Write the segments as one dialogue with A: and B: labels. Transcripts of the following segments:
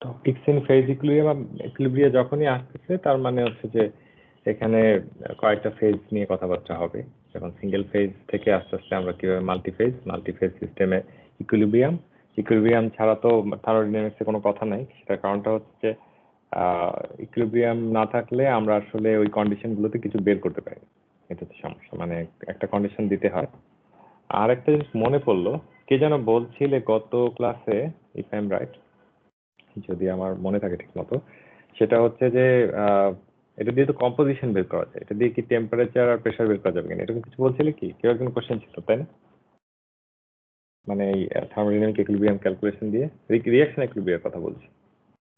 A: Topics in phase equilibrium যখনই আসতেছে তার মানে হচ্ছে যে এখানে কয়েকটা ফেজ নিয়ে কথাবার্তা হবে। যখন সিঙ্গেল ফেজ থেকে আস্তে আস্তে আমরা কিভাবে মাল্টিফেজ সিস্টেমে ইকুইলিব্রিয়াম ছাড়া তো থার্মোডাইনামিক্সে কোনো কথা নাই। সেটার কারণটা হচ্ছে ইকুইলিব্রিয়াম না থাকলে আমরা আসলে ওই কন্ডিশনগুলোতে কিছু বের করতে পারি। এটা হচ্ছে সমস্যা, মানে একটা কন্ডিশন দিতে হয়। আর একটা জিনিস মনে পড়লো, কে যেন বলছিলে গত ক্লাসে, ইফ আই এম রাইট, যদি আমার মনে থাকে ঠিক মতো, সেটা হচ্ছে যে এটা দিয়ে তো কম্পোজিশন বের করা যায়, এটা দিয়ে কি টেম্পারেচার আর প্রেশার বের করা যাবে কিনা, এরকম কিছু বলছিলে কি? কেউ একজন কোশ্চেন ছিল তাই না? মানে এই থার্মোডাইনামিক ইকুইলিব্রিয়াম ক্যালকুলেশন দিয়ে রিঅ্যাকশন ইকুইলিব্রিয়ামের কথা বলছি।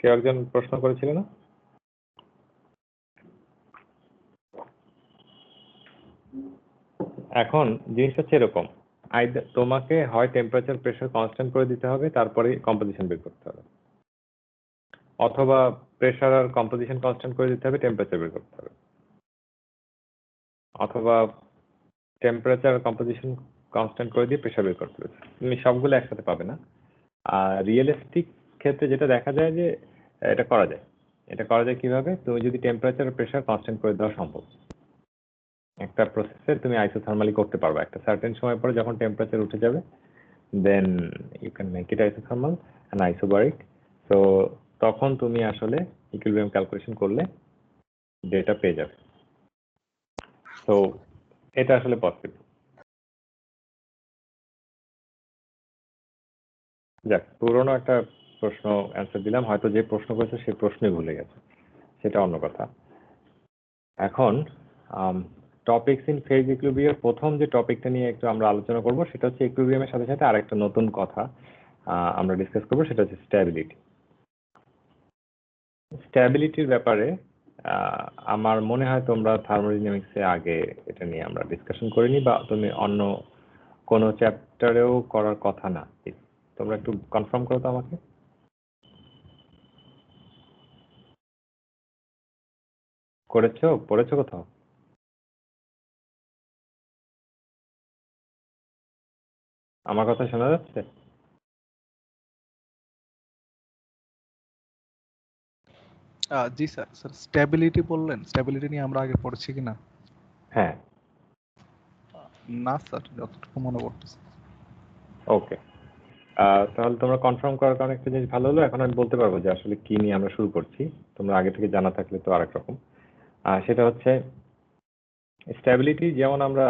A: কেউ একজন প্রশ্ন করেছিল না? এখন জিনিসটা হচ্ছে এরকম, তোমাকে হয় টেম্পারেচার প্রেশার কনস্ট্যান্ট করে দিতে হবে, তারপরে কম্পোজিশন বের করতে হবে, অথবা প্রেশার আর কম্পোজিশন কনস্ট্যান্ট করে দিতে হবে, টেম্পারেচার বের করতে হবে, অথবা টেম্পারেচার আর কম্পোজিশন কনস্ট্যান্ট করে দিয়ে প্রেশার বের করতে হবে। তুমি সবগুলো একসাথে পাবে না। আর রিয়েলিস্টিক ক্ষেত্রে যেটা দেখা যায় যে এটা করা যায়। এটা করা যায় কিভাবে? তুমি যদি টেম্পারেচার আর প্রেশার কনস্ট্যান্ট করে দেওয়া সম্ভব, একটা প্রসেসে তুমি আইসোথার্মালি করতে পারবে। একটা সার্টেন সময় পরে যখন টেম্পারেচার উঠে যাবে, then you can make it isothermal and isobaric. তো তখন তুমি আসলে ইকুইলিব্রিয়াম ক্যালকুলেশন করলে ডেটা পেয়ে যাবে। তো এটা আসলে পসিবল। যাক, পুরোনো একটা প্রশ্ন অ্যান্সার দিলাম, হয়তো যে প্রশ্ন করেছে সেই প্রশ্নই ভুলে গেছে, সেটা অন্য কথা। এখন টপিকস ইন ফেজ ইকুইলিব্রিয়াম প্রথম যে টপিকটা নিয়ে একটু আমরা আলোচনা করব সেটা হচ্ছে ইকুইলিব্রিয়ামের সাথে সাথে আরেকটা নতুন কথা আমরা ডিসকাস করব, সেটা হচ্ছে স্ট্যাবিলিটি। স্ট্যাবিলিটির ব্যাপারে আমার মনে হয় তোমরা থার্মোডাইনামিক্সে আগে এটা নিয়ে আমরা ডিসকাশন করিনি, বা তুমি অন্য কোনো চ্যাপ্টারেও করার কথা না। তোমরা একটু কনফার্ম করো তো আমাকে। পড়েছো কোথাও? আমার কথা শোনা যাচ্ছে?
B: জি স্যার। স্যার স্ট্যাবিলিটি বললেন, স্ট্যাবিলিটি নিয়ে আমরা আগে পড়েছি কিনা?
A: হ্যাঁ।
B: না স্যার, যতটুকু মনে পড়তেছে।
A: ওকে, তাহলে তোমরা কনফার্ম করার কারণে একটা জিনিস ভালো হলো, এখন আমি বলতে পারবো যে আসলে কি নিয়ে আমরা শুরু করছি। তোমরা আগে থেকে জানা থাকলে তো আরেক রকম। সেটা হচ্ছে স্ট্যাবিলিটি। যেমন আমরা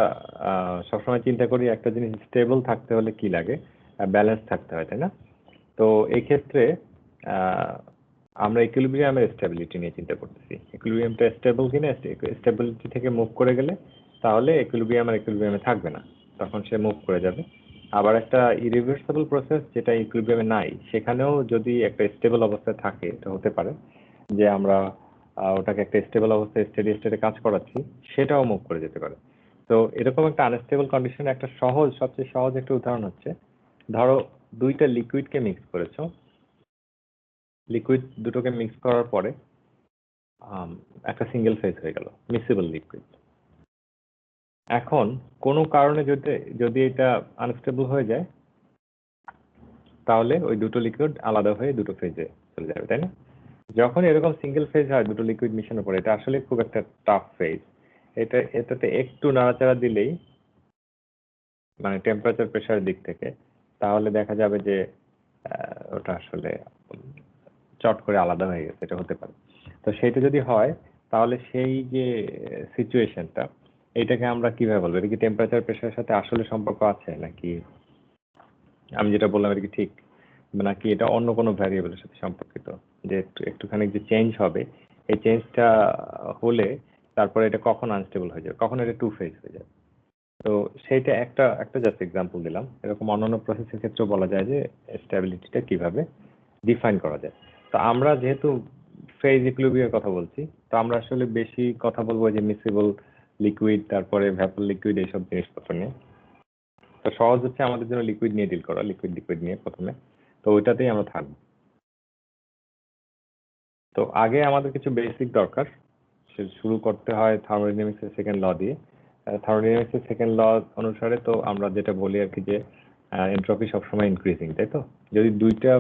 A: সবসময় চিন্তা করি একটা জিনিস স্টেবল থাকতে হলে কি লাগে, ব্যালেন্স থাকতে হয়, তাই না? তো এই ক্ষেত্রে আমরা ইকুইলিব্রিয়ামের স্টেবিলিটি নিয়ে চিন্তা করতেছি। ইকুইলিব্রিয়ামটা স্টেবল কিনা, স্টেবিলিটি থেকে মুভ করে গেলে তাহলে ইকুইলিব্রিয়ামে থাকবে না, তখন সে মুভ করে যাবে। আবার একটা ইরিভার্সিবল প্রসেস যেটা ইকুইলিব্রিয়ামে নাই, সেখানেও যদি একটা স্টেবল অবস্থায় থাকে, এটা হতে পারে যে আমরা ওটাকে একটা স্টেবল অবস্থায় স্টেডি স্টেটে কাজ করাচ্ছি, সেটাও মুভ করে যেতে পারে। তো এরকম একটা আনস্টেবল কন্ডিশনে একটা সবচেয়ে সহজ একটা উদাহরণ হচ্ছে, ধরো দুইটা লিকুইডকে মিক্স করেছো, লিকুইড দুটোকে মিক্স করার পরে একটা সিঙ্গেল ফেজ হয়ে গেল, মিক্সিবল লিকুইড। এখন কোনো কারণে যদি এটা আনস্টেবল হয়ে যায়, তাহলে ওই দুটো লিকুইড আলাদা হয়ে দুটো ফেজে চলে যাবে, তাই না? যখন এরকম সিঙ্গেল ফেজ হয় দুটো লিকুইড মিশানোর পরে, এটা আসলে খুব একটা টাফ ফেজ। এটাতে একটু নাড়াচাড়া দিলেই, মানে টেম্পারেচার প্রেশারের দিক থেকে, তাহলে দেখা যাবে যে ওটা আসলে চট করে আলাদা হয়ে গেছে, এটা হতে পারে। তো সেইটা যদি হয়, তাহলে সেই যে সিচুয়েশনটা, এইটাকে আমরা কিভাবে বলবো? এটা কি টেম্পারেচার প্রেশারের সাথে আসলে সম্পর্ক আছে, নাকি আমি যেটা বললাম এটা কি ঠিক, নাকি এটা অন্য কোনো ভ্যারিয়েবলের সাথে সম্পর্কিত, যে একটুখানি যে চেঞ্জ হবে, এই চেঞ্জটা হলে তারপরে এটা কখন আনস্টেবল হয়ে যাবে, কখন এটা টু ফেজ হয়ে যাবে। তো সেইটা একটা জাস্ট এক্সাম্পল দিলাম। এরকম অন্যান্য প্রসেসের ক্ষেত্রেও বলা যায় যে স্ট্যাবিলিটিটা কিভাবে ডিফাইন করা যায়। তো আমরা যেহেতু ফেজ ইকুইলিব্রিয়ামের কথা বলছি, তো আমরা আসলে বেশি কথা বলবো যে মিক্সিবল লিকুইড, তারপরে ভ্যাপর লিকুইড, এইসব জিনিসপত্র নিয়ে। তো সহজ হচ্ছে আমাদের জন্য লিকুইড নিয়ে ডিল করা, লিকুইড নিয়ে প্রথমে। তো ওইটাতেই আমরা থাকবো। তো আগে আমাদের কিছু বেসিক দরকার, শুরু করতে হয় থার্মোডাইনামিক্সের সেকেন্ড ল দিয়ে। থার্মোডাইনামিক্সের সেকেন্ড ল অনুসারে তো আমরা যেটা বলি আর কি, যে এন্ট্রপি সবসময় ইনক্রিজিং, তাই তো? যদি দুইটা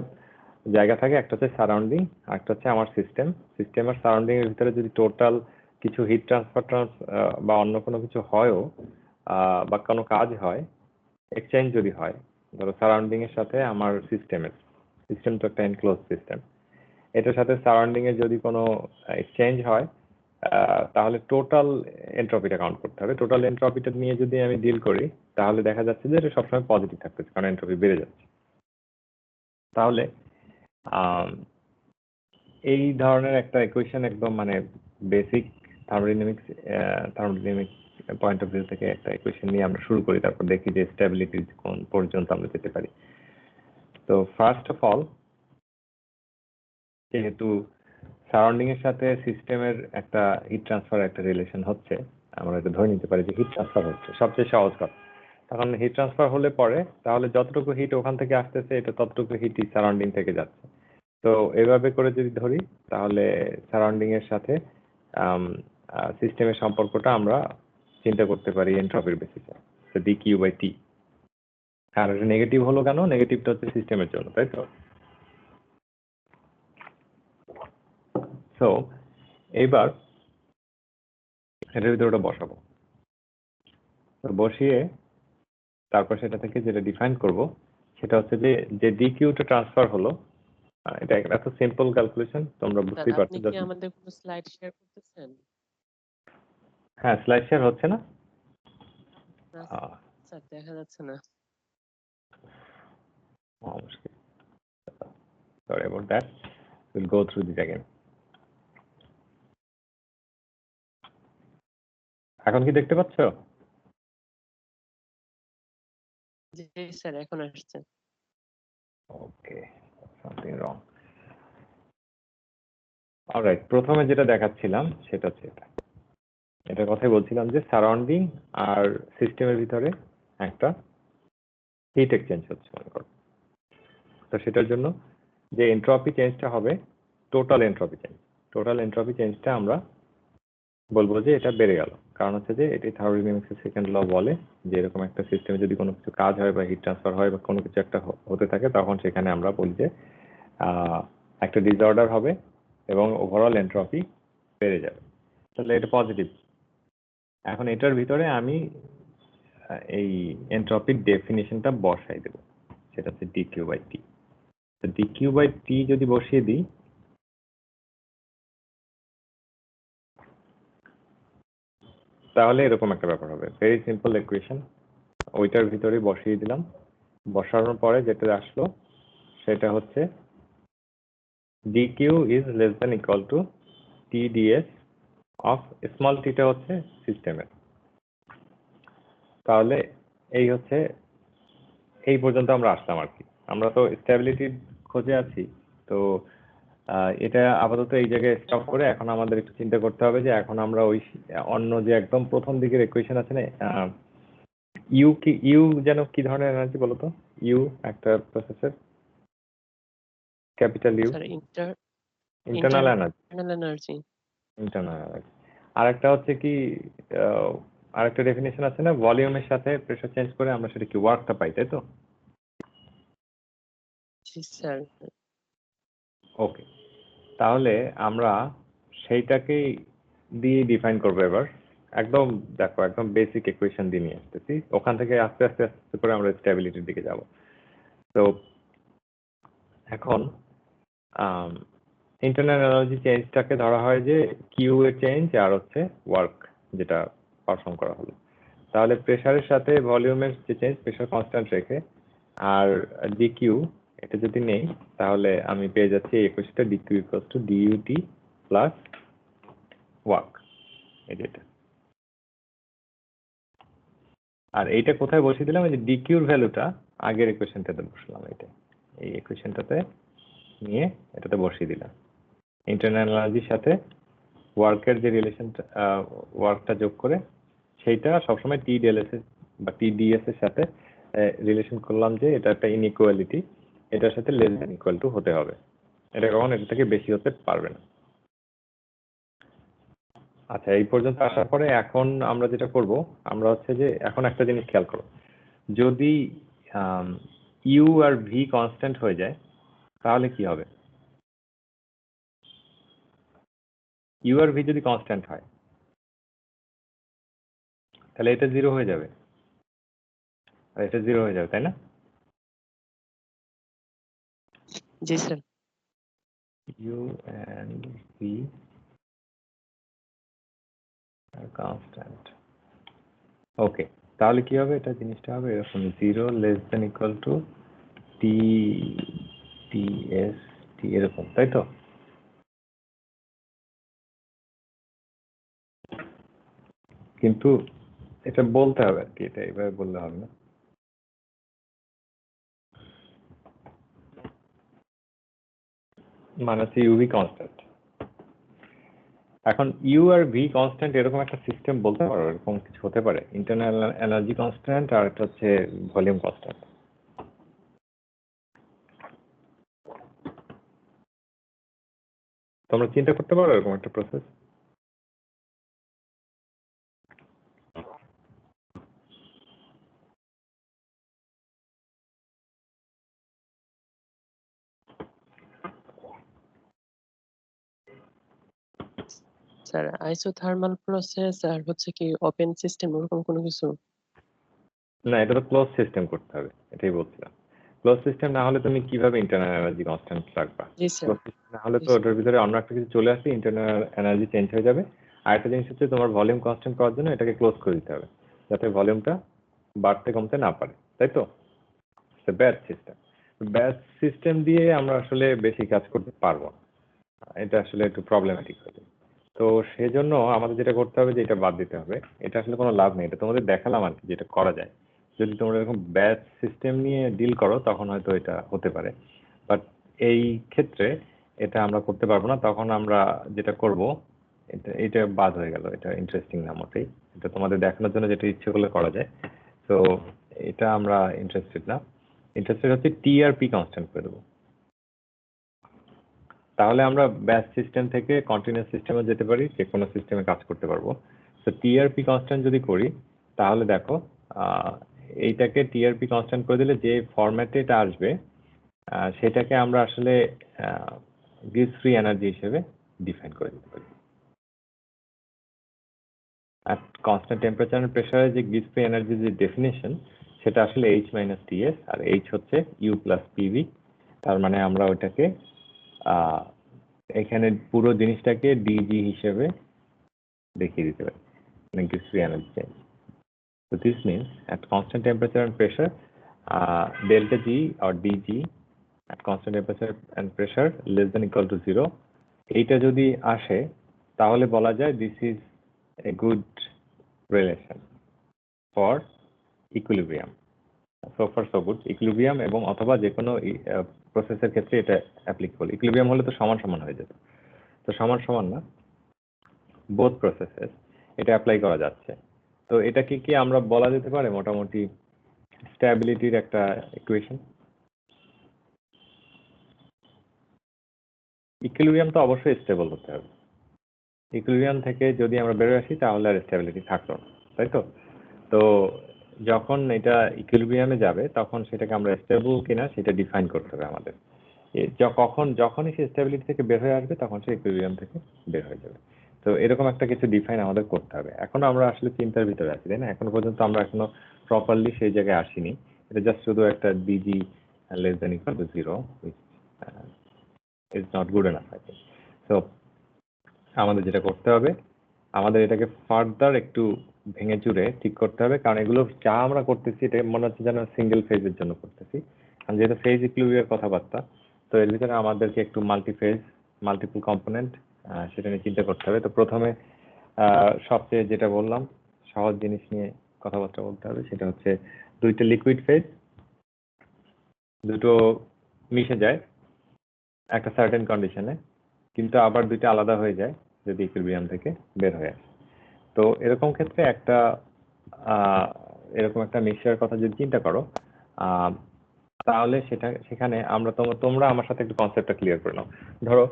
A: জায়গা থাকে, একটা হচ্ছে সারাউন্ডিং, একটা হচ্ছে আমার সিস্টেম আর সারাউন্ডিং এর ভিতরে যদি টোটাল কিছু হিট ট্রান্সফার বা অন্য কোনো কিছু হয়ও, বা কোনো কাজ হয়, এক্সচেঞ্জ যদি হয়, ধরো সারাউন্ডিং এর সাথে আমার সিস্টেম তো একটা এনক্লোজ সিস্টেম, এটার সাথে সারাউন্ডিং এর যদি কোনো এক্সচেঞ্জ হয়, তাহলে টোটাল এন্ট্রপিটা কাউন্ট করতে হবে। টোটাল এন্ট্রপিটা নিয়ে যদি আমি ডিল করি, তাহলে দেখা যাচ্ছে যে এটা সবসময় পজিটিভ থাকতেছে, কারণ এন্ট্রপি বেড়ে যাচ্ছে। তাহলে এই ধরনের একটা ইকুয়েশন, একদম মানে basic thermodynamics point of view থেকে একটা ইকুয়েশন নিয়ে আমরা শুরু করি, তারপর দেখি যে স্টেবিলিটি কোন পর্যন্ত আমরা যেতে পারি। তো ফার্স্ট অফ অল, যেহেতু সারাউন্ডিং এর সাথে সিস্টেমের একটা হিট ট্রান্সফার একটা রিলেশন হচ্ছে, আমরা এটা ধরে নিতে পারি যে হিট ট্রান্সফার হচ্ছে, সবচেয়ে সহজ কথা। তখন হিট ট্রান্সফার হলে পরে তাহলে যতটুকু হিট ওখান থেকে আসতেছে, এটা ততটুকু হিটই সারাউন্ডিং থেকে যাচ্ছে। তো এভাবে করে যদি ধরি, তাহলে সারাউন্ডিং এর সাথে সিস্টেমের সম্পর্কটা আমরা চিন্তা করতে পারি এন্ট্রপির বেসিসে, ডি কিউ বাই টি। আর এটা নেগেটিভ হলো কেন? নেগেটিভটা হচ্ছে সিস্টেমের জন্য, তাই তো? সো এইবার এটার ভিতরে ওটা বসাবো, তো বসিয়ে তারপর সেটা থেকে যেটা ডিফাইন করব, সেটা হচ্ছে যে ডি কিউটা ট্রান্সফার হলো। এটা এত সিম্পল ক্যালকুলেশন, তোমরা বুঝতেই
C: স্যার আপনি
A: পারছো।
C: কি আমাদের কোনো স্লাইড শেয়ার করতেছেন?
A: হ্যাঁ, স্লাইড শেয়ার হচ্ছে না?
C: না স্যার, দেখা যাচ্ছে না।
A: Sorry about that. We'll go through this again. এখন কি দেখতে পাচ্ছ?
C: জি স্যার, এখন আসছে।
A: ওকে, something wrong. অলরাইট, প্রথমে যেটা দেখাচ্ছিলাম সেটা হচ্ছে এটার কথাই বলছিলাম যে সারাউন্ডিং আর সিস্টেমের ভিতরে একটা হিট এক্সচেঞ্জ হচ্ছে, মনে করো। তো সেটার জন্য যে এন্ট্রপি চেঞ্জটা হবে, টোটাল এন্ট্রপি চেঞ্জটা আমরা বলবো যে এটা বেড়ে গেল। কারণ হচ্ছে যে এটি থার্মোডাইনামিক্সের সেকেন্ড ল বলে যে এরকম একটা সিস্টেমে যদি কোনো কিছু কাজ হয় বা হিট ট্রান্সফার হয় বা কোনো কিছু একটা হতে থাকে, তখন সেখানে আমরা বলি যে একটা ডিসঅর্ডার হবে এবং ওভারঅল এন্ট্রপি বেড়ে যাবে। তাহলে এটা পজিটিভ। এখন এটার ভিতরে আমি এই এন্ট্রপির ডেফিনিশনটা বসাই দেব, সেটা হচ্ছে ডি কিউ বাই টি। তো ডি কিউ বাই টি যদি বসিয়ে দিই, তাহলে এরকম একটা ব্যাপার হবে। ভেরি সিম্পল ইকুয়েশন, ওইটার ভিতরে বসিয়ে দিলাম। বসানোর পরে যেটা আসলো সেটা হচ্ছে dq is less than equal to tds of small t টা হচ্ছে সিস্টেমের। তাহলে এই হচ্ছে, এই পর্যন্ত আমরা আসলাম আর কি। আমরা তো স্টেবিলিটির খোঁজে আছি, তো এটা আপাতত এই জায়গায় স্টপ করে এখন আমাদের একটু চিন্তা করতে হবে যে এখন আমরা ওই অন্য যে একদম প্রথম দিকের ইকুয়েশন আছে না, ইউ যেন কি ধরনের এনার্জি বলো তো? ইউ একটা প্রসেসের capital U,
C: sir
A: internal energy.
C: Internal energy.
A: আরেকটা হচ্ছে কি, আরেকটা ডেফিনেশন আছে না, ভলিউমের সাথে প্রেসার চেঞ্জ করে আমরা সেটা কি ওয়ার্কটা পাই, তাই তো?
C: জি স্যার।
A: ওকে, তাহলে আমরা সেইটাকেই দিয়ে ডিফাইন করবো এবার। একদম দেখো, একদম বেসিক ইকুয়েশন দিয়ে নিয়ে আসতেছি, ওখান থেকে আস্তে আস্তে আস্তে করে আমরা স্টেবিলিটির দিকে যাব। তো এখন ইন্টারনাল এনার্জি চেঞ্জটাকে ধরা হয় যে কিউ এর চেঞ্জ আর হচ্ছে ওয়ার্ক যেটা পারফর্ম করা হলো। তাহলে প্রেসারের সাথে ভলিউমের যে চেঞ্জ, প্রেসার কনস্ট্যান্ট রেখে আর ডিকিউ এটা যদি নেই, তাহলে আমি পেয়ে যাচ্ছি এই ইকুয়েশনটা DQ equals to DUT plus work, এটা। আর এইটা কোথায় বসিয়ে দিলাম? এই যে ডিকিউর ভ্যালুটা আগের ইকুয়েশনটাতে বসলাম, এই ইকুয়েশনটাতে নিয়ে এটাতে বসিয়ে দিলাম। ইন্টারনাল এনার্জির সাথে ওয়ার্কের যে রিলেশনটা, ওয়ার্কটা যোগ করে সেইটা সবসময় টিডিএলএস বা টিডিএস এর সাথে রিলেশন করলাম যে এটা একটা ইনইকুয়ালিটি, এটার সাথে লেস দ্যান ইকুয়াল টু হতে হবে, এটা কখনো এটা থেকে বেশি হতে পারবে না। আচ্ছা, এই পর্যন্ত আসার পরে এখন আমরা যেটা করব, আমরা হচ্ছে যে এখন একটা জিনিস খেয়াল করো, যদি ইউ আর ভি কনস্ট্যান্ট হয়ে যায়, তাহলে কি হবে? ইউ আর ভি যদি কনস্ট্যান্ট হয় তাহলে এটা 0 হয়ে যাবে আর এটা 0 হয়ে যাবে, তাই না?
C: জি sir.
A: U and V are constant. Okay, তাহলে কি হবে? এটা জিনিসটা হবে এরকম 0 less than equal to T T S T, এরকম, তাই তো? কিন্তু এটা বলতে হবে আর কি, এটা এইভাবে বললে হবে না। মানে হচ্ছে ইউভি কনস্ট্যান্ট। এখন ইউ আর ভি কনস্ট্যান্ট এরকম একটা সিস্টেম বলতে পারো? এরকম কিছু হতে পারে, ইন্টারনাল এনার্জি কনস্ট্যান্ট আর একটা হচ্ছে ভলিউম কনস্ট্যান্ট। তোমরা চিন্তা করতে পারো এরকম একটা প্রসেস?
C: স্যার আইসোথার্মাল প্রসেস আর হচ্ছে কি ওপেন সিস্টেম ওরকম কোনো কিছু?
A: না, এটা তো ক্লোজ সিস্টেম করতে হবে, এটাই বলছিলাম। ক্লোজ সিস্টেম না হলে তুমি কিভাবে ইন্টারনাল এনার্জি কনস্ট্যান্ট রাখবা?
C: জি স্যার।
A: ক্লোজ সিস্টেম না হলে তো ওটার ভিতরে অন্য একটা কিছু চলে আসলে ইন্টারনাল এনার্জি চেঞ্জ হয়ে যাবে। আর একটা জিনিস হচ্ছে তোমার ভলিউম কনস্ট্যান্ট করার জন্য এটাকে ক্লোজ করে দিতে হবে যাতে ভলিউমটা বাড়তে কমতে না পারে, তাই তো? ব্যাচ সিস্টেম, ব্যাচ সিস্টেম দিয়ে আমরা আসলে বেশি কাজ করতে পারবো না, এটা আসলে একটু প্রবলেমেটিক হয়ে যায়। তো সেজন্য আমাদের যেটা করতে হবে যে এটা বাদ দিতে হবে। এটা আসলে কোনো লাভ নেই, এটা তোমাদের দেখালাম আর কি যেটা করা যায়। যদি তোমরা এরকম ব্যাচ সিস্টেম নিয়ে ডিল করো তখন হয়তো এটা হতে পারে, বাট এই ক্ষেত্রে এটা আমরা করতে পারবো না। তখন আমরা যেটা করব, এটা বাদ হয়ে গেল, এটা ইন্টারেস্টিং না মোটেই। এটা তোমাদের দেখানোর জন্য যেটা ইচ্ছে করলে করা যায়। তো এটা আমরা ইন্টারেস্টেড না, ইন্টারেস্টেড হচ্ছে টিআরপি কনস্ট্যান্ট করে দেবো। তাহলে আমরা ব্যাচ সিস্টেম থেকে কন্টিনিউয়াস সিস্টেমে যেতে পারি, যে কোনো সিস্টেমে কাজ করতে পারবো। তো টিআরপি কনস্ট্যান্ট যদি করি তাহলে দেখো এইটাকে টিআরপি কনস্ট্যান্ট করে দিলে যে ফরম্যাটে এটা আসবে সেটাকে আমরা আসলে গিভস ফ্রি এনার্জি হিসেবে ডিফাইন করে দিতে পারি। আর কনস্ট্যান্ট টেম্পারেচার এন্ড প্রেসারের যে গিভস ফ্রি এনার্জির যে ডেফিনেশন সেটা আসলে এইচ মাইনাস টিএস, আর এইচ হচ্ছে ইউ প্লাস পিভি। তার মানে আমরা ওইটাকে এখানে পুরো জিনিসটাকে ডিজি হিসেবে দেখিয়ে দিতে পারি, মানে gives free energy change. So this means at constant temperature and pressure, delta G or dG at constant temperature and pressure less than equal to 0, এইটা যদি আসে তাহলে বলা যায় this is a good relation for equilibrium. So far so good. Equilibrium এবং অথবা যে কোনো প্রসেসের ক্ষেত্রে এটা অ্যাপ্লিকেবল। ইকুইলিব্রিয়াম হলে তো সমান সমান হয়ে যেত, তো সমান সমান না, বোথ প্রসেসেস এটা অ্যাপ্লাই করা যাচ্ছে। তো এটাকে কি আমরা বলা যেতে পারে মোটামুটি স্ট্যাবিলিটির একটা ইকুয়েশন? ইকুইলিব্রিয়াম তো অবশ্যই স্টেবল হতে হবে। ইকুইলিব্রিয়াম থেকে যদি আমরা বেরোয় আসি তাহলে আর স্ট্যাবিলিটি থাকলো না, তাই তো? তো যখন এটা ইকুইলিব্রিয়ামে যাবে তখন সেটাকে আমরা স্টেবল কিনা সেটা ডিফাইন করতে হবে আমাদের। যখনই সে স্টেবিলিটি থেকে বের হয়ে আসবে তখন সে ইকুইলিব্রিয়াম থেকে বের হয়ে যাবে। তো এরকম একটা কিছু ডিফাইন আমাদের করতে হবে। এখনো আমরা আসলে চিন্তার ভিতরে আছি, তাই না? এখনো পর্যন্ত আমরা এখনো প্রপারলি সেই জায়গায় আসিনি। এটা জাস্ট শুধু একটা DG less than equal to 0 is not good enough, I think. So আমাদের যেটা করতে হবে, আমাদের এটাকে ফার্দার একটু ভেঙে চুরে ঠিক করতে হবে, কারণ এগুলো যা আমরা করতেছি এটা মনে হচ্ছে যেন সিঙ্গেল ফেজের জন্য করতেছি। কারণ যেহেতু ফেজ ইকুইলিব্রিয়ামের কথাবার্তা, তো এর ভিতরে আমাদেরকে একটু মাল্টিফেজ মাল্টিপল কম্পোনেন্ট সেটা নিয়ে চিন্তা করতে হবে। তো প্রথমে সবচেয়ে যেটা বললাম সহজ জিনিস নিয়ে কথাবার্তা বলতে হবে, সেটা হচ্ছে দুইটা লিকুইড ফেজ দুটো মিশে যায় একটা সার্টেন কন্ডিশনে, কিন্তু আবার দুইটা আলাদা হয়ে যায় যদি ইকুইলিব্রিয়াম থেকে বের হয়ে আসে। তো এরকম ক্ষেত্রে একটা এরকম একটা মিক্সচারের কথা যদি চিন্তা করো তাহলে সেখানে তোমরা আমার সাথে একটু কনসেপ্টটা ক্লিয়ার করে নাও। ধরো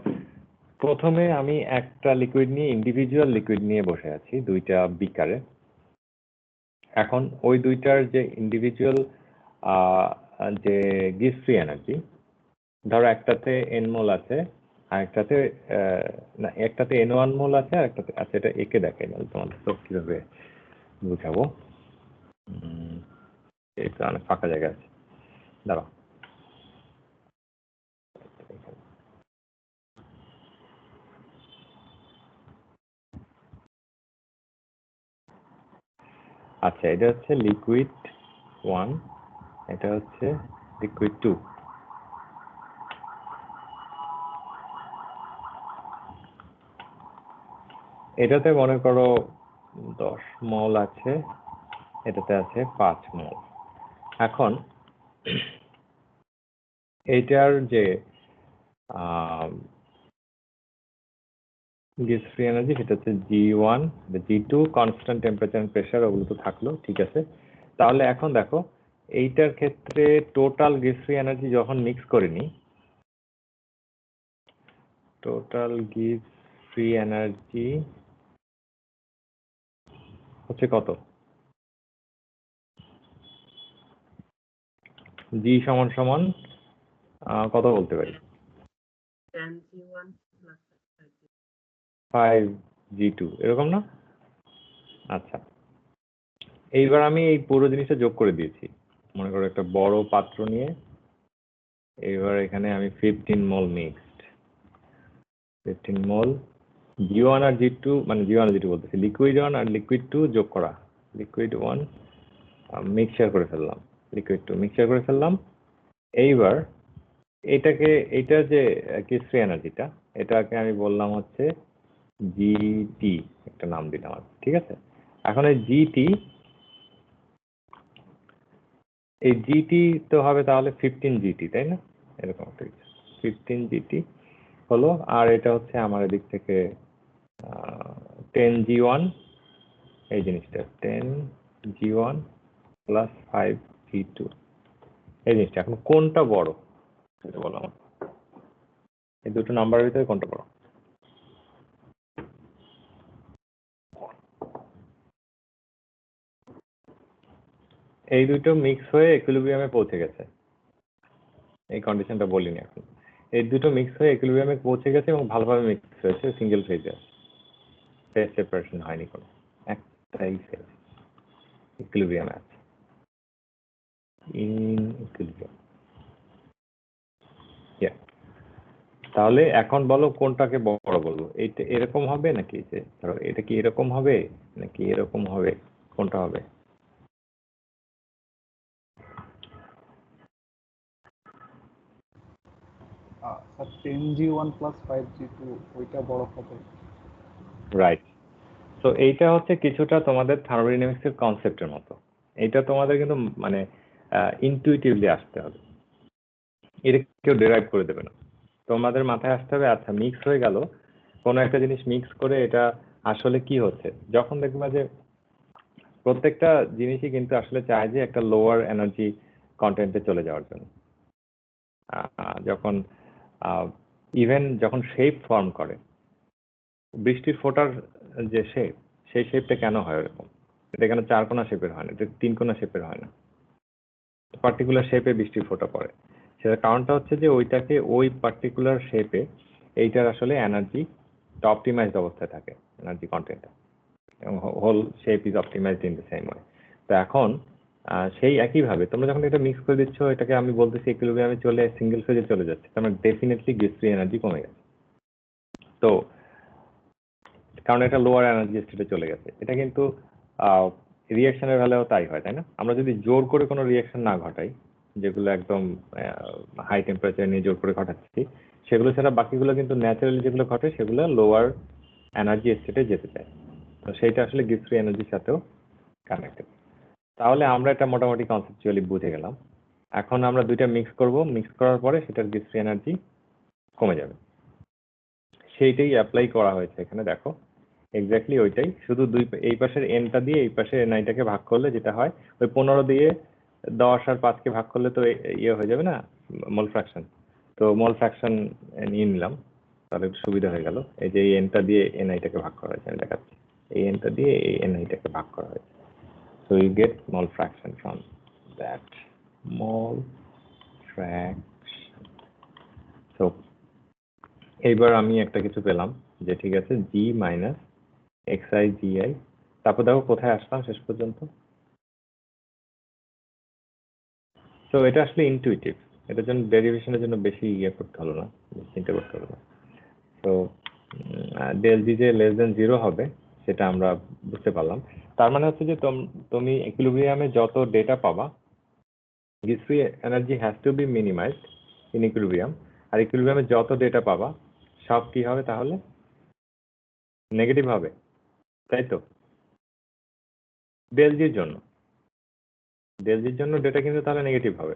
A: প্রথমে আমি একটা লিকুইড নিয়ে ইন্ডিভিজুয়াল লিকুইড নিয়ে বসে আছি দুইটা বিকারে। এখন ওই দুইটার যে ইন্ডিভিজুয়াল যে গিভস ফ্রি এনার্জি ধরো একটাতে n মোল আছে আর একটাতে না একটাতে n1 মোল আছে আর একটাতে আচ্ছা এটা একে দেখাই না তোমাদের তো কিভাবে বুঝাবো এটা অনেক ফাঁকা জায়গা আছে দাঁড়াও আচ্ছা এটা হচ্ছে লিকুইড 1 এটা হচ্ছে লিকুইড 2 এটাতে মনে করো 10 মোল আছে এটাতে আছে 5 মোল এখন এইটার যে গ্যাস ফ্রি এনার্জি সেটা হচ্ছে G1 G2 constant temperature and pressure ওগুলো তো থাকলো ঠিক আছে তাহলে এখন দেখো এইটার ক্ষেত্রে টোটাল গ্যাস ফ্রি এনার্জি যখন মিক্স করে নিই টোটাল গ্যাস ফ্রি এনার্জি হচ্ছে কত G সমান সমান কত বলতে পারি 5G2 এরকম না আচ্ছা এইবার আমি এই পুরো জিনিসটা যোগ করে দিয়েছি মনে করো একটা বড় পাত্র নিয়ে এইবার এখানে আমি 15 মোল মিক্সড 15 মোল G1 আর G2 মানে G1 আর G2 বলতেছি লিকুইড 1 আর লিকুইড 2 যোগ করা লিকুইড 1 মিক্সচার করে ফেললাম লিকুইড 2 মিক্সচার করে ফেললাম এইবার এটা যে গ্যাস ফ্রি এনার্জিটা এটাকে আমি বললাম হচ্ছে জিটি একটা নাম দিলাম ঠিক আছে এখন এই জিটি তো হবে তাহলে 15 জিটি তাই না এরকম একটা 15 জিটি হলো আর এটা হচ্ছে আমার এদিক থেকে 10G1 এই জিনিসটা 10G1 প্লাস 5G2 এই জিনিসটা এখন কোনটা বড় সেটা বলো আমার এই দুটো নাম্বারের ভিতরে কোনটা বড় এই দুটো মিক্স হয়ে ইকুইলিব্রিয়ামে পৌঁছে গেছে এই কন্ডিশনটা বলিনি এখন এই দুটো মিক্স হয়ে ইকুইলিব্রিয়ামে পৌঁছে গেছে এবং ভালোভাবে মিক্স হয়েছে সিঙ্গেল ফেজে ফেজ সেপারেশন হয়নি কোনো একটাই ফেজ ইকুইলিব্রিয়ামে আছে ইন ইকুইলিব্রিয়াম তাহলে এখন বলো কোনটাকে বড় বলবো এইটা এরকম হবে নাকি যে ধরো এটা কি এরকম হবে নাকি এরকম হবে কোনটা হবে
B: স্যার 10G1 প্লাস 5G2 ওইটা বড় হবে
A: রাইট তো এইটা হচ্ছে কিছুটা তোমাদের থার্মোডাইনামিক্স এর কনসেপ্টের মতো এটা তোমাদের কিন্তু মানে ইনটুইটিভলি আসতে হবে এটা কেউ ডেরাইভ করে দেবে না তোমাদের মাথায় আসতে হবে আচ্ছা মিক্স হয়ে গেল কোনো একটা জিনিস মিক্স করে এটা আসলে কি হচ্ছে যখন দেখবা যে প্রত্যেকটা জিনিসই কিন্তু আসলে চায় যে একটা লোয়ার এনার্জি কন্টেন্টে চলে যাওয়ার জন্য যখন ইভেন যখন শেপ ফর্ম করে বৃষ্টির ফোঁটার যে শেপ সেই শেপটা কেন হয় ওরকম এটা কেন চারকোনা শেপের হয় না এটা তিনকোনা শেপের হয় না পার্টিকুলার শেপে বৃষ্টির ফোঁটা পড়ে সেটার কারণটা হচ্ছে যে ওইটাকে ওই পার্টিকুলার শেপে এইটার আসলে এনার্জি অপটিমাইজড অবস্থায় থাকে এনার্জি কন্টেন্টটা এবং whole shape is optimised in the same way তো এখন সেই একইভাবে তোমরা যখন এটা মিক্স করে দিচ্ছ এটাকে আমি বলতেছি ইকুইলিব্রিয়ামে চলে সিঙ্গেল ফেজে চলে যাচ্ছে তার মানে ডেফিনেটলি গ্যাস ফ্রি এনার্জি কমে গেছে তো কারণ এটা লোয়ার এনার্জি স্টেটে চলে গেছে এটা কিন্তু রিঅ্যাকশনের বেলাও তাই হয় তাই না আমরা যদি জোর করে কোনো রিঅ্যাকশন না ঘটাই যেগুলো একদম হাই টেম্পারেচার নিয়ে জোর করে ঘটাচ্ছি সেগুলো ছাড়া বাকিগুলো কিন্তু ন্যাচারালি যেগুলো ঘটে সেগুলো লোয়ার এনার্জি স্টেটে যেতে চায় তো সেইটা আসলে গ্যাস ফ্রি এনার্জির সাথেও কানেক্টেড তাহলে আমরা এটা মোটামুটি কনসেপচুয়ালি বুঝে গেলাম এখন আমরা দুইটা মিক্স করব মিক্স করার পরে সেটার গ্যাস ফ্রি এনার্জি কমে যাবে সেইটাই অ্যাপ্লাই করা হয়েছে এখানে দেখো এক্স্যাক্টলি ওইটাই শুধু এই পাশের এনটা দিয়ে এই পাশের এনআইটাকে ভাগ করলে যেটা হয় ওই 15 দিয়ে 10 আর 5 কে ভাগ করলে তো ইয়ে হয়ে যাবে না মোল ফ্র্যাকশন তো মোল ফ্র্যাকশন নিয়ে নিলাম তাহলে সুবিধা হয়ে গেল এই যে এই এনটা দিয়ে এনআইটাকে ভাগ করা হয়েছে আমি দেখাচ্ছি এই এনটা দিয়ে এই এনআইটাকে ভাগ করা হয়েছে so you get mole fraction from that mole fraction so এইবার আমি একটা কিছু পেলাম যে ঠিক আছে জি মাইনাস xi gi, তারপর দেখো কোথায় আসলাম শেষ পর্যন্ত। তো এটা আসলে ইনটুইটিভ, এটার জন্য ডেরিভেশনের জন্য বেশি করতে হলো না, চিন্তা করতে হলো না। তো ডেল জি যে লেস দেন 0 হবে সেটা আমরা বুঝতে পারলাম। তার মানে হচ্ছে যে তুমি ইকুইলিব্রিয়ামে যত ডেটা পাবা, গিস free energy has to be minimised in equilibrium, আর ইকুইলিব্রিয়ামে যত ডেটা পাবা সব কি হবে তাহলে নেগেটিভ হবে, তাই তো? ডেল জির জন্য ডেটা কিন্তু তাহলে নেগেটিভ হবে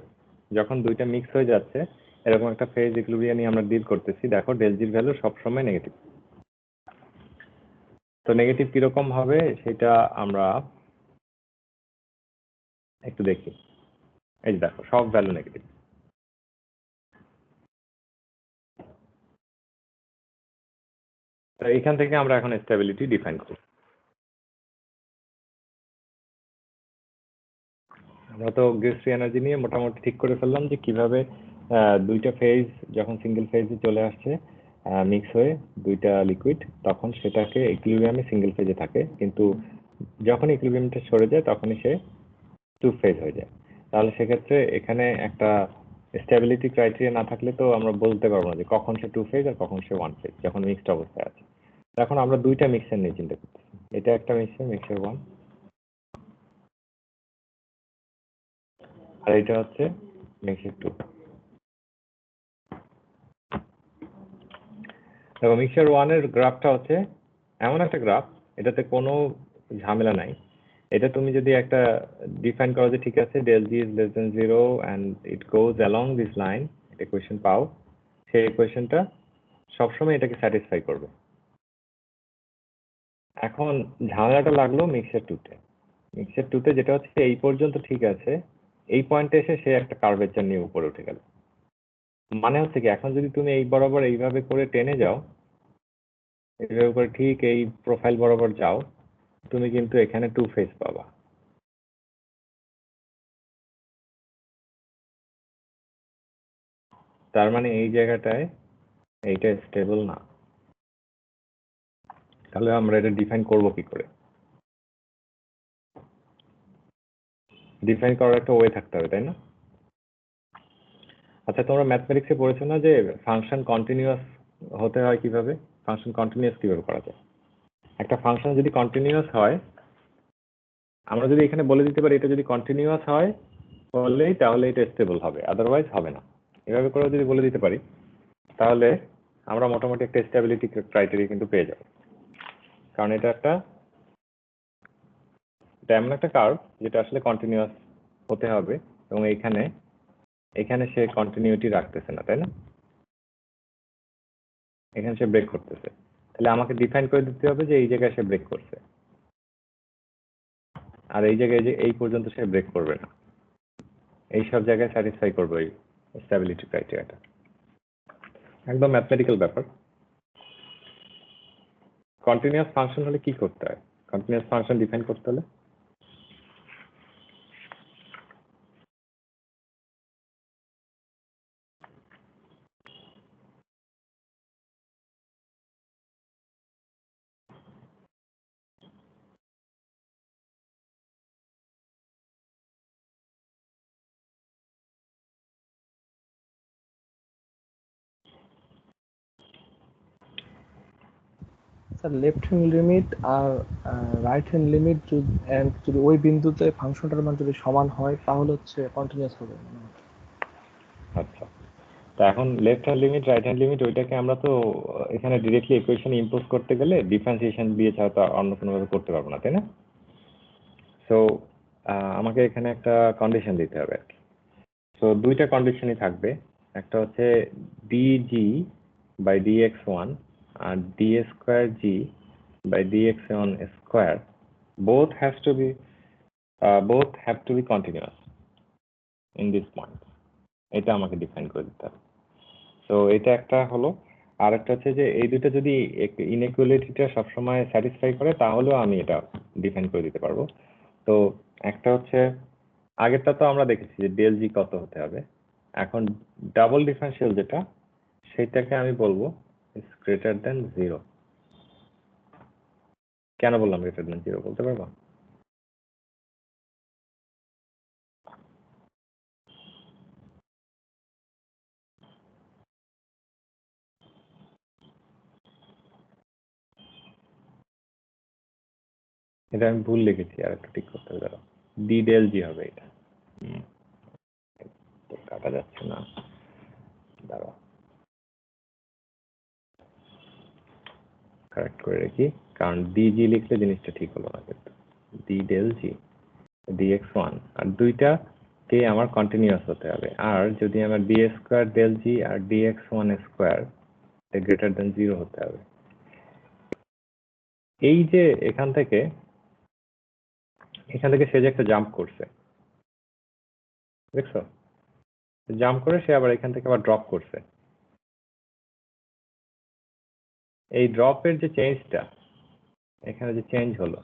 A: যখন দুইটা মিক্স হয়ে যাচ্ছে। এরকম একটা ফেজ ইকুইলিব্রিয়াম নিয়ে আমরা ডিল করতেছি, দেখো ডেল জির ভ্যালু সবসময় নেগেটিভ। তো নেগেটিভ কিরকম হবে সেটা আমরা একটু দেখি। এই যে দেখো সব ভ্যালু নেগেটিভ। তো এখান থেকে আমরা এখন স্টেবিলিটি ডিফাইন করি। আমরা তো গিস ফ্রি এনার্জি নিয়ে মোটামুটি ঠিক করে ফেললাম যে কিভাবে দুইটা ফেজ যখন সিঙ্গেল ফেজে চলে আসছে মিক্স হয়ে দুইটা লিকুইড, তখন সেটাকে ইকুইলিব্রিয়ামে সিঙ্গেল ফেজে থাকে, কিন্তু যখন ইকুইলিব্রিয়ামটা সরে যায় তখনই সে টু ফেজ হয়ে যায়। তাহলে সেক্ষেত্রে এখানে একটা স্টেবিলিটি ক্রাইটেরিয়া না থাকলে তো আমরা বলতে পারবো না যে কখন সে টু ফেজ আর কখন সে ওয়ান ফেজ, যখন মিক্সড অবস্থায় আছে। এখন আমরা দুইটা মিক্সার নিয়ে চিন্তা করতেছি, এটা একটা মিক্সার ওয়ান, আর এটা হচ্ছে মিক্সার টু। দেখো মিক্সার ওয়ানের গ্রাফটা হচ্ছে এমন একটা গ্রাফ, এটাতে কোনো ঝামেলা নাই। এটা তুমি যদি একটা ডিফাইন করো যে ঠিক আছে del G is less than 0 and it goes along this line, equation পাও, সেই ইকুয়েশনটা সবসময় এটাকে স্যাটিসফাই করবে। এখন ঝামেলাটা লাগলো মিক্সার টুতে। মিক্সার টুতে যেটা হচ্ছে এই পর্যন্ত ঠিক আছে, এই পয়েন্টে এসে সে একটা কার্ভেচার নিয়ে উপরে উঠে গেল। মানে হচ্ছে কি এখন যদি তুমি এই বরাবর এইভাবে করে টেনে যাও, এইভাবে করে ঠিক এই প্রোফাইল বরাবর যাও, তুমি কিন্তু এখানে টু ফেজ পাবা। তার মানে এই জায়গাটায় এইটা স্টেবল না। তাহলে আমরা এটা ডিফাইন করব কি করে? ডিফাইন করার একটা ওয়ে থাকতে হবে, তাই না? আচ্ছা তোমরা ম্যাথমেটিক্সে পড়েছো না যে ফাংশন কন্টিনিউয়াস হতে হয় কিভাবে? ফাংশন কন্টিনিউয়াস কিভাবে করা যায়? একটা ফাংশন যদি কন্টিনিউয়াস হয়, আমরা যদি এখানে বলে দিতে পারি এটা যদি কন্টিনিউয়াস হয় বললেই তাহলে এটা স্টেবল হবে, আদারওয়াইজ হবে না। এভাবে করে যদি বলে দিতে পারি তাহলে আমরা মোটামুটি একটা স্টেবিলিটি ক্রাইটেরিয়া কিন্তু পেয়ে যাব। কারণ এটা এমন একটা কার্ভ যেটা আসলে কন্টিনিউয়াস হতে হবে, এবং এখানে সে কন্টিনিউটি রাখতেছে না, তাই না? এখানে সে ব্রেক করতেছে, তাহলে আমাকে ডিফাইন করে দিতে হবে যে এই জায়গায় সে ব্রেক করছে, আর এই জায়গায় যে এই পর্যন্ত সে ব্রেক করবে না। এই সব জায়গায় স্যাটিসফাই করবে এই স্টেবিলিটি ক্রাইটেরিয়াটা। একদম ম্যাথমেটিক্যাল ব্যাপার। কন্টিনিউয়াস ফাংশন হলে কি করতে হয়? কন্টিনিউয়াস ফাংশন ডিফাইন করতে হলে
B: স্যার লেফট হ্যান্ড লিমিট আর রাইট হ্যান্ড লিমিট যদি ওই বিন্দুতে ফাংশনটার মান যদি সমান হয় তাহলে হচ্ছে কন্টিনিউয়াস হবে।
A: আচ্ছা, তো এখন left hand limit right hand limit ওইটাকে আমরা তো এখানে ডিরেক্টলি ইকুয়েশনে ইম্পোজ করতে গেলে ডিফারেন্সিয়েশন দিয়ে ছাড়া তো অন্য কোনোভাবে করতে পারবো না, তাই না? সো আমাকে এখানে একটা কন্ডিশন দিতে হবে আর কি। সো দুইটা কন্ডিশনই থাকবে, একটা হচ্ছে ডিজি বাই ডিএক্স ওয়ান আর D square G by DX one square both have to be continuous in this point. এটা আমাকে ডিফাইন করে দিতে হবে। সো এটা একটা হলো, আর একটা হচ্ছে যে এই দুটো যদি ইনইকুয়ালিটিটা সবসময় স্যাটিসফাই করে তাহলেও আমি এটা ডিফাইন করে দিতে পারবো। তো একটা হচ্ছে আগেরটা তো আমরা দেখেছি যে ডেল জি কত হতে হবে। এখন ডাবল ডিফারেনশিয়াল যেটা, সেইটাকে আমি বলবো ইজ গ্রেটার দেন 0। কেন বললাম গ্রেটার দেন 0 বলতে পারবো? এটা আমি ভুল লিখেছি, আর একটু ঠিক করতে হবে। দাঁড়াও, ডি ডেল জি হবে এটা। কাটা যাচ্ছে না, দাঁড়াও কারেক্ট করে রাখি, কারণ ডিজি লিখলে জিনিসটা ঠিক হলো না। কিন্তু ডি ডেল জি dx1 আর দুইটা কে আমার কন্টিনিউয়াস হতে হবে। আর যদি আমার ডি স্কোয়ার ডেল জি আর dx1 স্কোয়ার গ্রেটার দেন 0 হতে হবে। এই যে এখান থেকে সে যে একটা জাম্প করছে, দেখছো? জাম্প করে সে আবার এখান থেকে আবার ড্রপ করছে। এই ড্রপের যে চেঞ্জটা, এখানে যে চেঞ্জ হলো,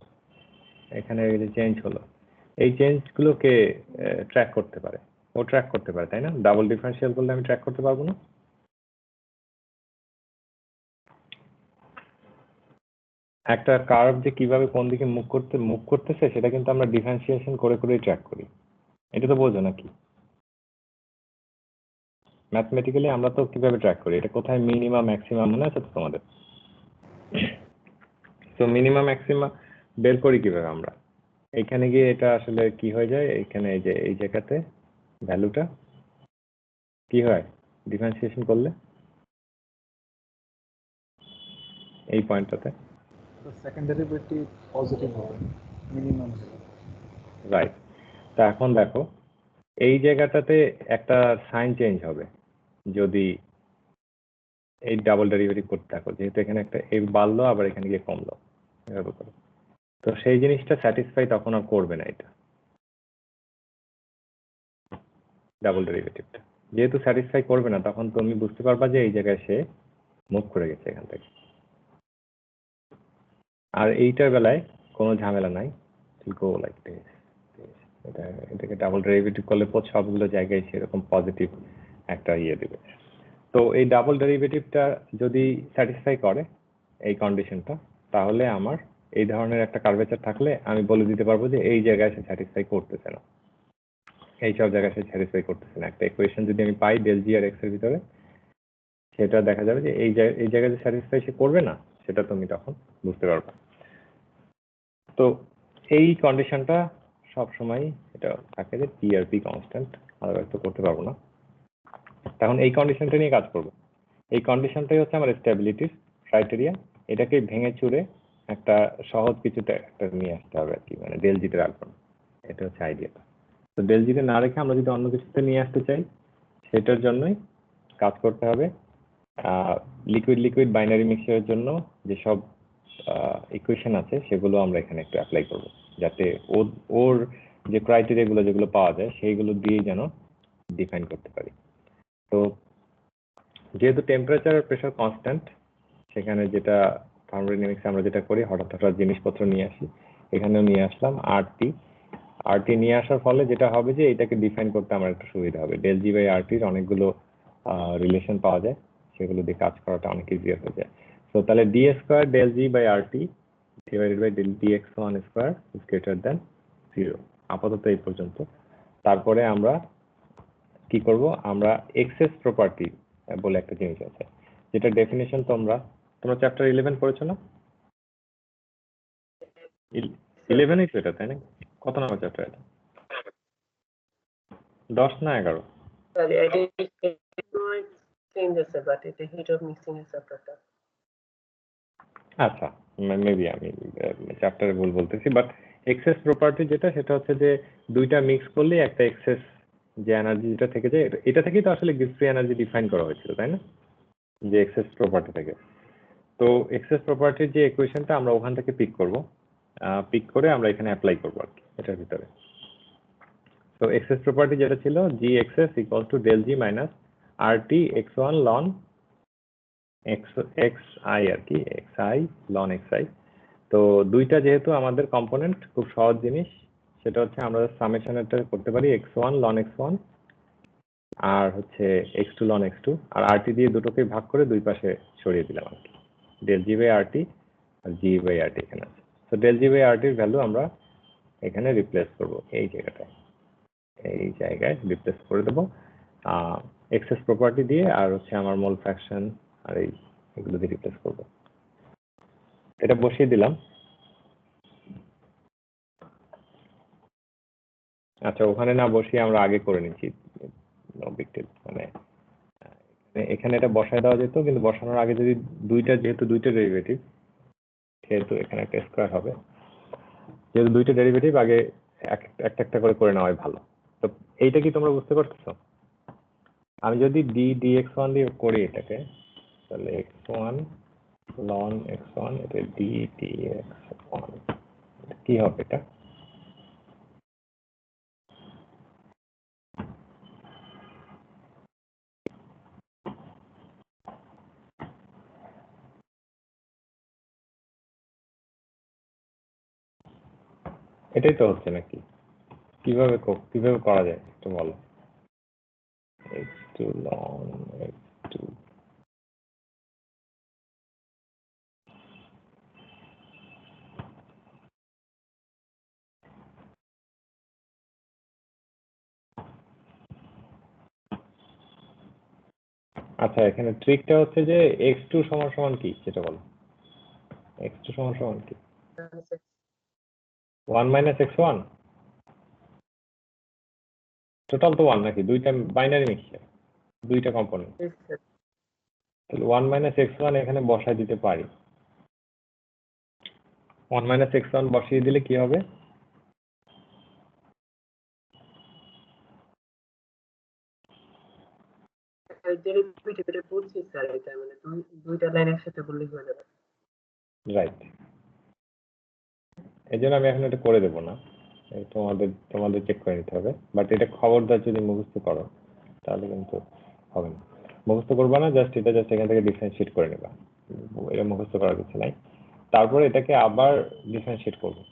A: এখানে যে চেঞ্জ হলো, এই চেঞ্জগুলোকে ট্র্যাক করতে পারে, ও ট্র্যাক করতে পারে, তাই না? ডাবল ডিফারেন্সিয়াল করলে আমি ট্র্যাক করতে পারবো না? একটা কার্ভ যে কিভাবে কোন দিকে মুভ করতেছে সেটা কিন্তু আমরা ডিফারেন্সিয়েশন করে করেই ট্র্যাক করি। এটা তো বোঝো নাকি? ম্যাথমেটিক্যালি আমরা তো কিভাবে ট্র্যাক করি, এটা কোথায় মিনিমাম ম্যাক্সিমাম মনে আছে তো তোমাদের? তো মিনিমাম ম্যাক্সিমাম বের করি কিভাবে আমরা? এখানে গিয়ে এটা আসলে কি হয়ে যায়, এখানে এই যে এই জায়গাতে ভ্যালুটা কি হয় ডিফারেন্সিয়েশন করলে এই পয়েন্টটাতে,
B: সেকেন্ড ডেরিভেটিভ পজিটিভ হবে মিনিমাম।
A: রাইট। তা এখন দেখো এই জায়গাটাতে একটা সাইন চেঞ্জ হবে যদি এই ডাবল ডেরিভেটিভ করতে থাকো, যেহেতু এখানে একটা এই বাড়লো আবার এখানে গিয়ে কমলো, এভাবে করো। তো সেই জিনিসটা স্যাটিসফাই তখন আর করবে না এটা ডাবল ডেরিভেটিভটা। যেহেতু স্যাটিসফাই করবে না, তখন তুমি বুঝতে পারবা যে এই জায়গায় সে মুভ করে গেছে এখান থেকে। আর এইটার বেলায় কোনো ঝামেলা নাই, গো লাইক দিস। এটাকে ডাবল ডেরিভেটিভ করলে সবগুলো জায়গায় সেরকম পজিটিভ একটা ইয়ে দেবে। তো এই ডাবল ডেরিভেটিভটা যদি স্যাটিসফাই করে এই কন্ডিশনটা, তাহলে আমার এই ধরনের একটা কার্ভেচার থাকলে আমি বলে দিতে পারবো যে এই জায়গায় সে স্যাটিসফাই করতেছে না, এই সব জায়গায় সে স্যাটিসফাই করতেছে না। একটা ইকুয়েশন যদি আমি পাই ডেল জি আর এক্স এর ভিতরে, সেটা দেখা যাবে যে এই জায়গায় যে স্যাটিসফাই সে করবে না, সেটা তুমি তখন বুঝতে পারবে। তো এই কন্ডিশনটা সব সময় এটা থাকে যে পি আর পি কনস্ট্যান্ট, আলাদা তো করতে পারবো না। তখন এই কন্ডিশনটা নিয়ে কাজ করবো। এই কন্ডিশনটাই হচ্ছে আমার স্টেবিলিটির ক্রাইটেরিয়া। এটাকে ভেঙে চুরে একটা সহজ কিছুটা একটা নিয়ে আসতে হবে আর কি, মানে ডেল জিতে রাখবো না, এটা হচ্ছে আইডিয়াটা। তো ডেল জিতে না রেখে আমরা যদি অন্য কিছুতে নিয়ে আসতে চাই, সেটার জন্যই কাজ করতে হবে লিকুইড বাইনারি মিক্সচারের জন্য যেসব ইকুয়েশন আছে সেগুলো আমরা এখানে একটু অ্যাপ্লাই করব, যাতে ওর যে ক্রাইটেরিয়াগুলো যেগুলো পাওয়া যায় সেইগুলো দিয়ে যেন ডিফাইন করতে পারি। তো যেহেতু টেম্পারেচার আর প্রেশার কনস্ট্যান্ট, সেখানে যেটা থার্মোডাইনামিক্সে আমরা যেটা করি, হঠাৎ জিনিসপত্র নিয়ে আসি, এখানেও নিয়ে আসলাম আরটি নিয়ে আসার ফলে যেটা হবে যে এটাকে ডিফাইন করতে আমার একটু সুবিধা হবে। ডেল জি বাই আরটির অনেকগুলো রিলেশন পাওয়া যায়, সেগুলো দিয়ে কাজ করাটা অনেক ইজিয়ার হয়ে যায়। তো তাহলে D square del G by RT divided by del DX one square is greater than 0। আপাতত এই পর্যন্ত। তারপরে আমরা কি করব, আমরা এক্সেস প্রপার্টি বলে একটা জিনিস আছে, যেটা ডেফিনেশন তোমরা চ্যাপ্টার 11 পড়েছো না? 11ই তো এটা, তাই না? কত নম্বর চ্যাপ্টার এটা? 10 না 11? আচ্ছা, মেবি আমি চ্যাপ্টারে ভুল বলতেছি, বাট এক্সেস প্রপার্টি যেটা, সেটা হচ্ছে যে দুইটা মিক্স করলে একটা এক্সেস যে এনার্জি যেটা থেকে যায়, এটা থেকেই তো আসলে ফ্রি এনার্জি ডিফাইন করা হয়েছিল, তাই না? যে এক্সেস প্রপার্টি থেকে। তো এক্সেস প্রপার্টির যে ইকুয়েশনটা আমরা ওখান থেকে পিক করে আমরা এখানে অ্যাপ্লাই করবো আর কি এটার ভিতরে। তো এক্সেস প্রপার্টি যেটা ছিল G XS equal to del G minus R T X one ln X I আর কি, X I ln X I. তো দুইটা যেহেতু আমাদের কম্পোনেন্ট, খুব সহজ জিনিস, সেটা হচ্ছে আমরা সামেশনটা করতে পারি X one ln X one আর হচ্ছে x2 ln x2 আর rt দিয়ে দুটোকে ভাগ করে দুই পাশে সরিয়ে দিলাম আর কি, del g by rt R g by rt এখানে আছে। তো del g by rt এর ভ্যালু আমরা এখানে রিপ্লেস করব, এই জায়গায় রিপ্লেস করে দেবো এক্সেস প্রপার্টি দিয়ে, আর হচ্ছে আমার মোল ফ্র্যাকশন আর এগুলো দিয়ে রিপ্লেস করব। এটা বসিয়ে দিলাম। আচ্ছা, ওখানে না বসিয়ে আমরা আগে করে নিচ্ছি, নো বিগ ডিল। মানে এখানে এটা বসায় দেওয়া যেত, কিন্তু বসানোর আগে যদি যেহেতু দুইটা ডেরিভেটিভ, সেহেতু এখানে একটা স্কয়ার হবে। যেহেতু দুইটা ডেরিভেটিভ, আগে একটা একটা করে নেওয়াই ভালো। তো এইটা কি তোমরা বুঝতে পারছো? আমি যদি dx1 দিয়ে করি এটাকে, তাহলে x1 ln x1 এটা dx1 কি হবে এটা? এটাই তো হচ্ছে নাকি? কিভাবে করা যায় একটু বলো। x2 ln x2 আচ্ছা, এখানে ট্রিকটা হচ্ছে যে x2 সমান সমান কি সেটা বলো। x2 সমান সমান কি? 1 minus x1, টোটাল তো 1 নাকি? দুইটা বাইনারি মিক্সচার, দুইটা কম্পোনেন্ট। তাহলে 1 minus x1 এখানে বসায় দিতে পারি। 1 minus x1 বসিয়ে দিলে কি হবে? রাইট। এই জন্য আমি এখন এটা করে দেবো না, তোমাদের চেক করে নিতে হবে। বাট এটা খবরদার যদি মুখস্থ করো তাহলে কিন্তু হবে না। মুখস্থ করবা না, জাস্ট এখান থেকে ডিফারেন্সিয়েট করে নেবা, এটা মুখস্থ করার কিছু নাই। তারপরে এটাকে আবার ডিফারেন্সিয়েট করবো।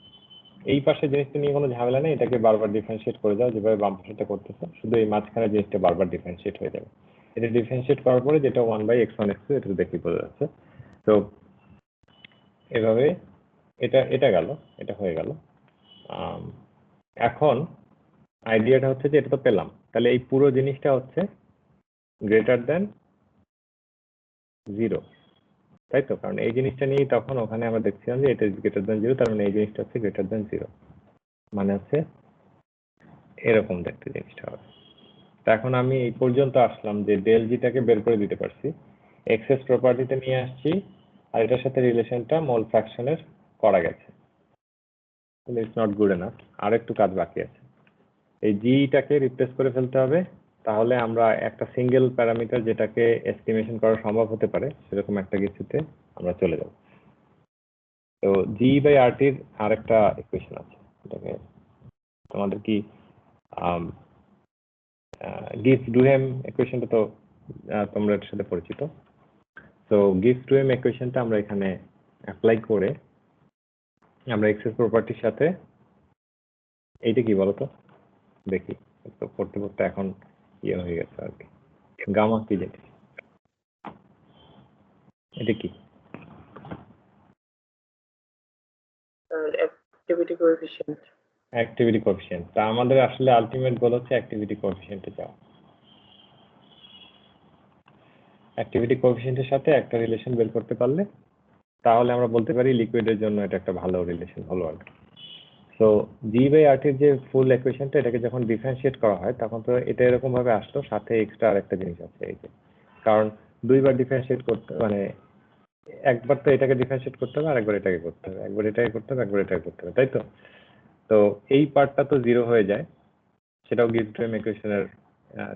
A: এই পাশে জিনিসটা নিয়ে কোনো ঝামেলা নেই, এটাকে বারবার ডিফারেন্সিয়েট করে যাও যেভাবে বাম পাশেটা করতেছে, শুধু এই মাঝখানে জিনিসটা বারবার ডিফারেন্সিয়েট হয়ে যাবে। এটা ডিফারেন্সিয়েট করার পরে যেটা 1/x1 x2 এটা দেখি বোঝা যাচ্ছে। তো এভাবে এটা গেল, এটা হয়ে গেল। এখন আইডিয়াটা হচ্ছে যে এটা তো পেলাম, তাহলে এই পুরো জিনিসটা হচ্ছে গ্রেটার দেন 0, তাই তো? কারণ এই জিনিসটা নিয়েই তখন ওখানে আমরা দেখছিলাম যে এটা গ্রেটার দেন 0, তার মানে এই জিনিসটা হচ্ছে গ্রেটার দেন 0, মানে হচ্ছে এরকম দেখতে জিনিসটা হবে। তো এখন আমি এই পর্যন্ত আসলাম যে ডেল জিটাকে বের করে দিতে পারছি, এক্সেস প্রপার্টিতে নিয়ে আসছি, আর এটার সাথে রিলেশনটা মোল ফ্র্যাকশনের করা গেছে। ইটস নট গুড এনাফ, আর একটু কাজ বাকি আছে। এই জিটাকে রিপ্লেস করে ফেলতে হবে, তাহলে আমরা একটা সিঙ্গেল প্যারামিটার যেটাকে এস্টিমেশন করা সম্ভব হতে পারে সেরকম একটা কিছুতে আমরা চলে যাব। তো জি বাই আরটির আরেকটা ইকুয়েশন আছে, এটাকে তোমাদের কি গিভস ডুহেম ইকুয়েশনটা তো তোমরা এর সাথে পরিচিত। তো গিভস ডুহেম ইকুয়েশনটা আমরা এখানে অ্যাপ্লাই করে আমরা এক্সেস প্রপার্টির সাথে, এইটা কি বলতো দেখি, তো করতে করতে এখন ইয়ে হয়ে গেছে আর কি। গামা কি জানি, এটা কি?
C: Activity coefficient.
A: Activity coefficient. তা আমাদের আসলে আলটিমেট গোল হচ্ছে অ্যাক্টিভিটি কোএফিসিয়েন্টে যাওয়া। অ্যাক্টিভিটি কোএফিসিয়েন্টের সাথে একটা রিলেশন বের করতে পারলে তাহলে আমরা বলতে পারি লিকুইডের জন্য এটা একটা ভালো রিলেশন হলো আর কি। সো জি বাই আরটির যে ফুল ইকুয়েশনটা, এটাকে যখন ডিফারেন্সিয়েট করা হয় তখন তো এটা এরকম ভাবে আসলো, সাথে এক্সট্রা আরেকটা জিনিস আছে এই যে, কারণ দুইবার ডিফারেন্সিয়েট করতে মানে একবার তো এটাকে ডিফারেন্সিয়েট করতে হবে, আরেকবার এটাকে করতে হবে, একবার এটাকে করতে হবে, একবার এটাকে করতে হবে, তাই তো? তো এই পার্টটা তো 0 হয়ে যায়, সেটাও গিভস ডুহেম ইকুয়েশনের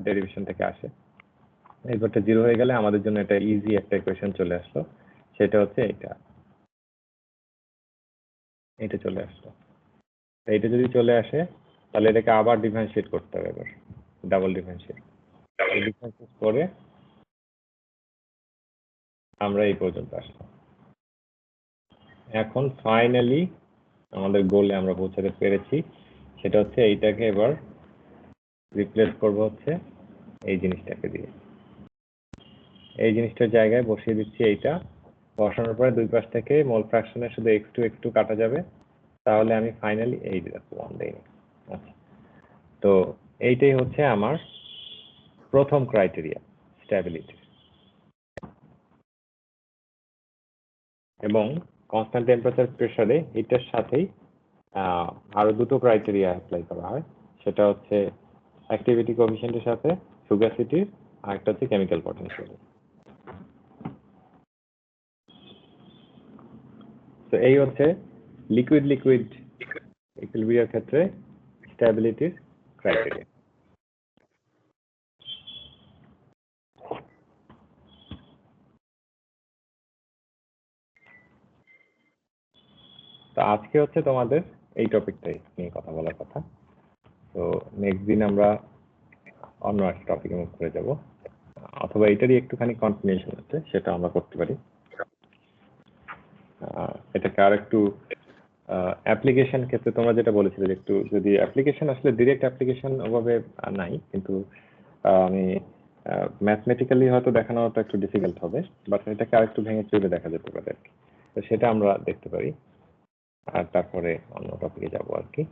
A: ডেরিভেশন থেকে আসে। এইবারটা 0 হয়ে গেলে আমাদের জন্য এটা ইজি একটা ইকুয়েশন চলে আসলো, সেটা হচ্ছে এটা চলে আসলো। এইটা যদি চলে আসে তাহলে এটাকে আবার ডিফারেন্সিয়েট করতে হবে, এবার ডাবল ডিফারেন্সিয়েট করে আমরা এই পর্যন্ত আসলাম। এখন ফাইনালি আমাদের গোলে আমরা পৌঁছাতে পেরেছি, সেটা হচ্ছে এইটাকে এবার রিপ্লেস করব হচ্ছে এই জিনিসটাকে দিয়ে। এই জিনিসটার জায়গায় বসিয়ে দিচ্ছি এইটা। বসানোর পরে দুই পাশ থেকে মোল ফ্র্যাকশনে শুধু x2 কাটা যাবে, তাহলে আমি ফাইনালি এই দিলাম 1 দেইনি। আচ্ছা, তো এইটাই হচ্ছে আমার প্রথম ক্রাইটেরিয়া স্ট্যাবিলিটি। এবং কনস্ট্যান্ট টেম্পারেচার প্রেসারে এটার সাথেই আরো দুটো ক্রাইটেরিয়া অ্যাপ্লাই করা হয়। সেটা হচ্ছে অ্যাক্টিভিটি কোএফিসিয়েন্টের সাথে ফুগাসিটির, আর একটা হচ্ছে কেমিক্যাল পটেনশিয়াল। তো এই হচ্ছে লিকুইড লিকুইড ইকুইলিব্রিয়ামের ক্ষেত্রে স্ট্যাবিলিটির ক্রাইটেরিয়া। তো আজকে হচ্ছে তোমাদের এই টপিকটাই নিয়ে কথা বলার কথা। তো নেক্সট দিন আমরা অন্য একটা টপিকে মুভ করে যাব, অথবা এটারই একটুখানি কন্টিনিউশন আছে, সেটা আমরা করতে পারি। এটাকে আর একটু অ্যাপ্লিকেশন ক্ষেত্রে তোমরা যেটা বলেছিলে যে একটু যদি অ্যাপ্লিকেশন, আসলে ডিরেক্ট অ্যাপ্লিকেশন ওভাবে নাই, কিন্তু আমি ম্যাথমেটিক্যালি হয়তো দেখানোটা একটু ডিফিকাল্ট হবে, বাট এটাকে আর একটু ভেঙে চুরে দেখা যেতে পারে আর কি। তো সেটা আমরা দেখতে পারি, আর তারপরে অন্য টপিকে যাবো আর কি।